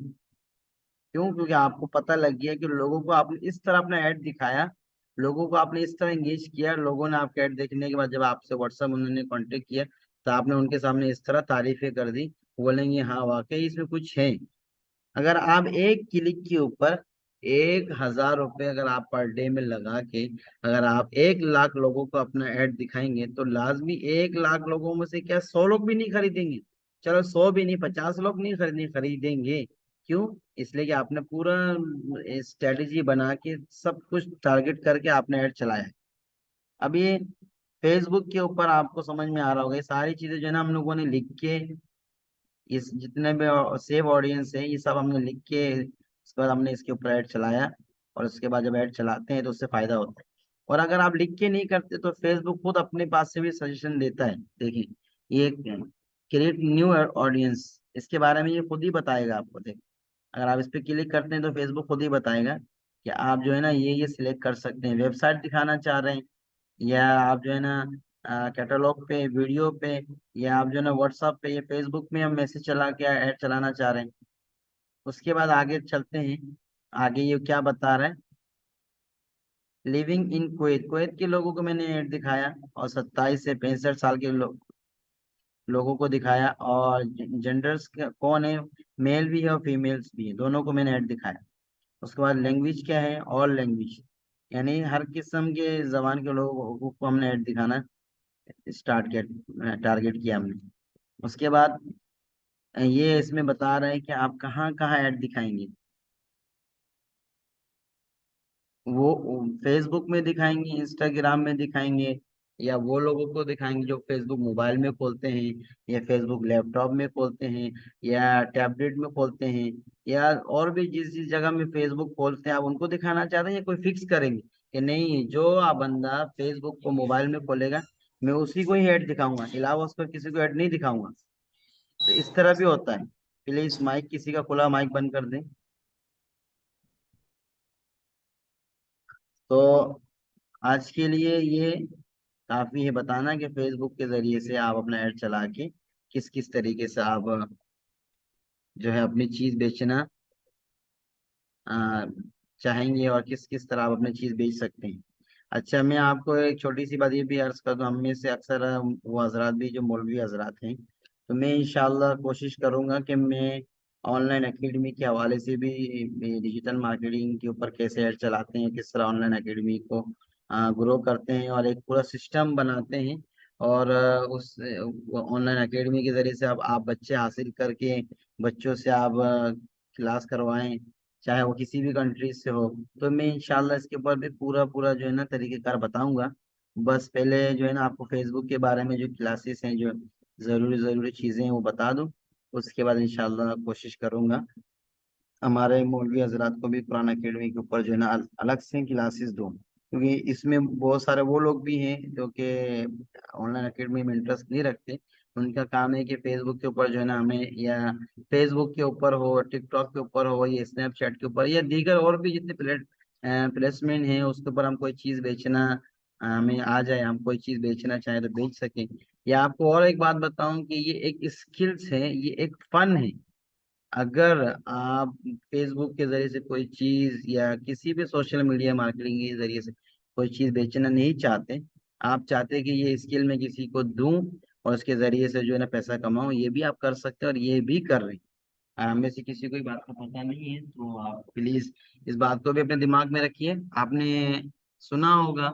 क्यों? क्योंकि आपको पता लग गया कि लोगों को आपने इस तरह अपना ऐड दिखाया, लोगों को आपने इस तरह एंगेज किया, लोगों ने आपका ऐड देखने के बाद जब आपसे व्हाट्सएप उन्होंने कांटेक्ट किया तो आपने उनके सामने इस तरह तारीफें कर दी, बोलेंगे हाँ वाकई इसमें कुछ है। अगर आप एक क्लिक के ऊपर 1,000 रुपये अगर आप पर डे में लगा के अगर आप 1 लाख लोगों को अपना ऐड दिखाएंगे तो लाजमी 1 लाख लोगों में से क्या 100 लोग भी नहीं खरीदेंगे? चलो 100 भी नहीं, 50 लोग नहीं खरीदेंगे। क्यों? इसलिए कि आपने पूरा स्ट्रेटेजी बना के सब कुछ टारगेट करके आपने ऐड चलाया है। अब ये फेसबुक के ऊपर आपको समझ में आ रहा होगा, ये सारी चीजें जो है ना हम लोगों ने लिख के, इस जितने भी सेव ऑडियंस है ये सब हमने लिख के उसके बाद हमने इसके ऊपर ऐड चलाया। और उसके बाद जब ऐड चलाते हैं तो उससे फायदा होता है। और अगर आप लिख के नहीं करते तो फेसबुक खुद अपने पास से भी सजेशन देता है। देखिए, ये क्रिएट न्यू ऑडियंस, इसके बारे में ये खुद ही बताएगा आपको। देखिए, अगर आप इस पे क्लिक करते हैं तो फेसबुक खुद ही बताएगा कि आप जो है ना ये सिलेक्ट कर सकते हैं, वेबसाइट दिखाना चाह रहे हैं, या आप जो है ना कैटलॉग पे, वीडियो पे, या आप जो है ना व्हाट्सएप पे या फेसबुक में हम मैसेज चला के ऐड चलाना चाह रहे हैं। उसके बाद आगे चलते हैं, आगे ये क्या बता रहा है, लिविंग इन कुवैत, कुवैत के लोगों को मैंने ऐड दिखाया और 27 से 65 साल के लोगों को दिखाया। और जेंडर्स कौन है, मेल भी है और फीमेल्स भी है, दोनों को मैंने ऐड दिखाया। उसके बाद लैंग्वेज क्या है, ऑल लैंग्वेज, यानी हर किस्म के जबान के लोगों को हमने ऐड दिखाना स्टार्ट किया, टारगेट किया हमने। उसके बाद ये इसमें बता रहे हैं कि आप कहाँ कहाँ ऐड दिखाएंगे। वो फेसबुक में दिखाएंगे, इंस्टाग्राम में दिखाएंगे, या वो लोगों को दिखाएंगे जो फेसबुक मोबाइल में खोलते हैं, या फेसबुक लैपटॉप में खोलते हैं, या टैबलेट में खोलते हैं, या और भी जिस जिस जगह में फेसबुक खोलते हैं आप उनको दिखाना चाहते हैं, या कोई फिक्स करेंगे कि नहीं जो आप बंदा फेसबुक को मोबाइल में खोलेगा मैं उसी को ही ऐड दिखाऊंगा, अलावा उस पर किसी को ऐड नहीं दिखाऊंगा? तो इस तरह भी होता है। प्लीज माइक, किसी का खुला माइक बंद कर दें। तो आज के लिए ये काफी है बताना कि फेसबुक के जरिए से आप अपना ऐड चला के किस किस तरीके से आप जो है अपनी चीज बेचना आ, चाहेंगे और किस किस तरह आप अपनी चीज बेच सकते हैं। अच्छा, मैं आपको एक छोटी सी बात ये भी अर्ज कर दूं, हम में से अक्सर वो हजरात भी जो मौलवी हजरात हैं, तो मैं इंशाल्लाह कोशिश करूंगा कि मैं ऑनलाइन एकेडमी के हवाले से भी डिजिटल मार्केटिंग के ऊपर कैसे ऐड चलाते हैं, किस तरह ऑनलाइन एकेडमी को ग्रो करते हैं और एक पूरा सिस्टम बनाते हैं। और उस ऑनलाइन एकेडमी के जरिए से अब आप बच्चे हासिल करके बच्चों से आप क्लास करवाएं, चाहे वो किसी भी कंट्री से हो। तो मैं इंशाल्लाह इसके ऊपर भी पूरा पूरा जो है ना तरीकेकार बताऊंगा। बस पहले जो है ना आपको फेसबुक के बारे में जो क्लासेस हैं, जो ज़रूरी ज़रूरी चीज़ें हैं वो बता दूं। उसके बाद इंशाल्लाह कोशिश करूंगा हमारे मौलवी हजरात को भी कुरान अकेडमी के ऊपर जो है ना अलग से क्लासेस दूं। क्योंकि इसमें बहुत सारे वो लोग भी हैं जो कि ऑनलाइन अकेडमी में इंटरेस्ट नहीं रखते। उनका काम है कि फेसबुक के ऊपर जो है ना हमें, या फेसबुक के ऊपर हो, टिकटॉक के ऊपर हो, या स्नैपचैट के ऊपर, या दीगर और भी जितने प्लेसमेंट हैं उसके ऊपर हम कोई चीज़ बेचना हमें आ जाए, हम कोई चीज़ बेचना चाहें तो बेच सकें। या आपको और एक बात बताऊं कि ये एक स्किल्स है, ये एक फन है। अगर आप फेसबुक के जरिए से कोई चीज या किसी भी सोशल मीडिया मार्केटिंग के जरिए से कोई चीज बेचना नहीं चाहते, आप चाहते कि ये स्किल मैं किसी को दूं और उसके जरिए से जो है ना पैसा कमाऊं, ये भी आप कर सकते हैं और ये भी कर रहे हैं। हम में से किसी को भी बात का पता नहीं है, तो आप प्लीज इस बात को भी अपने दिमाग में रखिए। आपने सुना होगा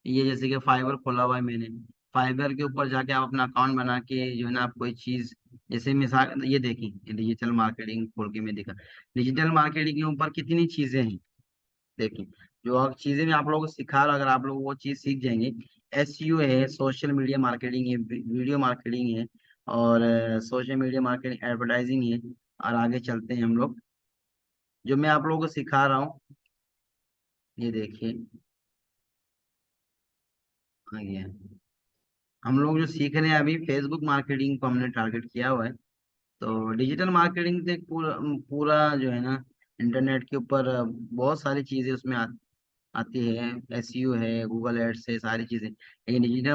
ये, जैसे कि फाइबर खोला हुआ है मैंने। फाइबर के ऊपर जाके आप अपना अकाउंट बना के जो है ना, आप कोई चीज, जैसे मिसाल ये देखिए, डिजिटल मार्केटिंग खोल के मैं दिखा। डिजिटल मार्केटिंग के ऊपर कितनी चीजें हैं, देखिए। जो आप चीजें मैं आप लोगों को सिखा रहा हूं, अगर आप लोग वो चीज सीख जाएंगे। एसईओ है, सोशल मीडिया मार्केटिंग है, वीडियो मार्केटिंग है, और सोशल मीडिया मार्केटिंग, एडवर्टाइजिंग है। और आगे चलते हैं हम लोग, जो मैं आप लोगों को सिखा रहा हूँ, ये देखिए आ गया। हम लोग जो सीख रहे हैं अभी, फेसबुक मार्केटिंग को हमने टारगेट किया हुआ है। तो डिजिटल मार्केटिंग से पूरा पूरा जो है ना, इंटरनेट के ऊपर बहुत सारी चीजें उसमें आती है। एसईओ है, गूगल एड्स है, सारी चीजें। लेकिन डिजिटल